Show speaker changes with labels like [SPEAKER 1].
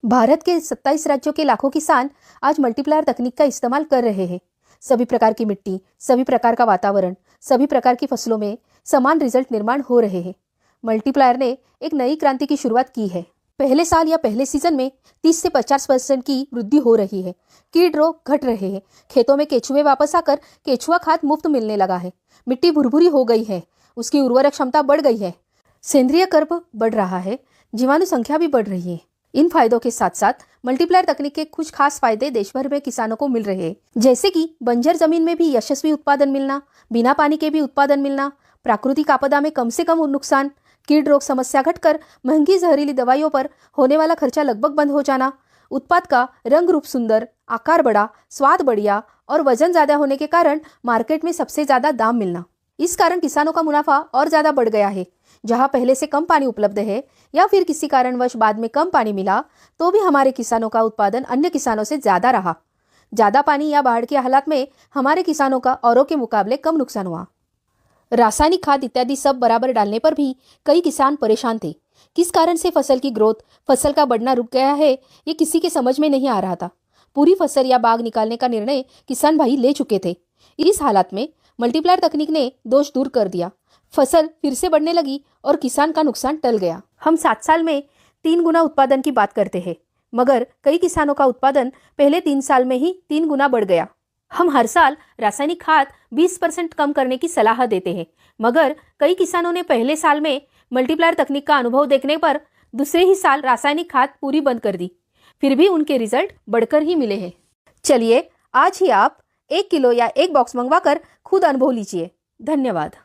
[SPEAKER 1] भारत के 27 राज्यों के लाखों किसान आज मल्टीप्लायर तकनीक का इस्तेमाल कर रहे हैं। सभी प्रकार की मिट्टी, सभी प्रकार का वातावरण, सभी प्रकार की फसलों में समान रिजल्ट निर्माण हो रहे हैं। मल्टीप्लायर ने एक नई क्रांति की शुरुआत की है। पहले साल या पहले सीजन में 30 से 50% की वृद्धि हो रही है। कीट रोग घट रहे हैं। खेतों में केचुए वापस आकर केचुआ खाद मुफ्त मिलने लगा है। मिट्टी भुरभुरी हो गई है। उसकी उर्वरक क्षमता बढ़ गई है। सेंद्रीय कर्ब बढ़ रहा है। जीवाणु संख्या भी बढ़ रही है। इन फायदों के साथ साथ मल्टीप्लायर तकनीक के कुछ खास फायदे देश भर में किसानों को मिल रहे हैं, जैसे कि बंजर जमीन में भी यशस्वी उत्पादन मिलना, बिना पानी के भी उत्पादन मिलना, प्राकृतिक आपदा में कम से कम नुकसान, कीट रोग समस्या घटकर महंगी जहरीली दवाइयों पर होने वाला खर्चा लगभग बंद हो जाना, उत्पाद का रंग रूप सुंदर, आकार बड़ा, स्वाद बढ़िया और वजन ज्यादा होने के कारण मार्केट में सबसे ज्यादा दाम मिलना। इस कारण किसानों का मुनाफा और ज्यादा बढ़ गया है। जहां पहले से कम पानी उपलब्ध है या फिर किसी कारणवश बाद में कम पानी मिला तो भी हमारे किसानों का उत्पादन अन्य किसानों से ज्यादा रहा। ज्यादा पानी या बाढ़ के हालात में हमारे किसानों का औरों के मुकाबले कम नुकसान हुआ। रासायनिक खाद इत्यादि सब बराबर डालने पर भी कई किसान परेशान थे। किस कारण से फसल की ग्रोथ, फसल का बढ़ना रुक गया है, ये किसी के समझ में नहीं आ रहा था। पूरी फसल या बाग निकालने का निर्णय किसान भाई ले चुके थे। इस हालत में मल्टीप्लायर तकनीक ने दोष दूर कर दिया। फसल फिर से बढ़ने लगी और किसान का नुकसान टल गया। हम 7 साल में 3 गुना उत्पादन की बात करते हैं, मगर कई किसानों का उत्पादन पहले 3 साल में ही 3 गुना बढ़ गया। हम हर साल रासायनिक खाद 20% कम करने की सलाह देते हैं, मगर कई किसानों ने पहले साल में मल्टीप्लायर तकनीक का अनुभव देखने पर दूसरे ही साल रासायनिक खाद पूरी बंद कर दी। फिर भी उनके रिजल्ट बढ़कर ही मिले हैं। चलिए आज ही आप 1 किलो या 1 बॉक्स मंगवाकर खुद अनुभव लीजिए। धन्यवाद।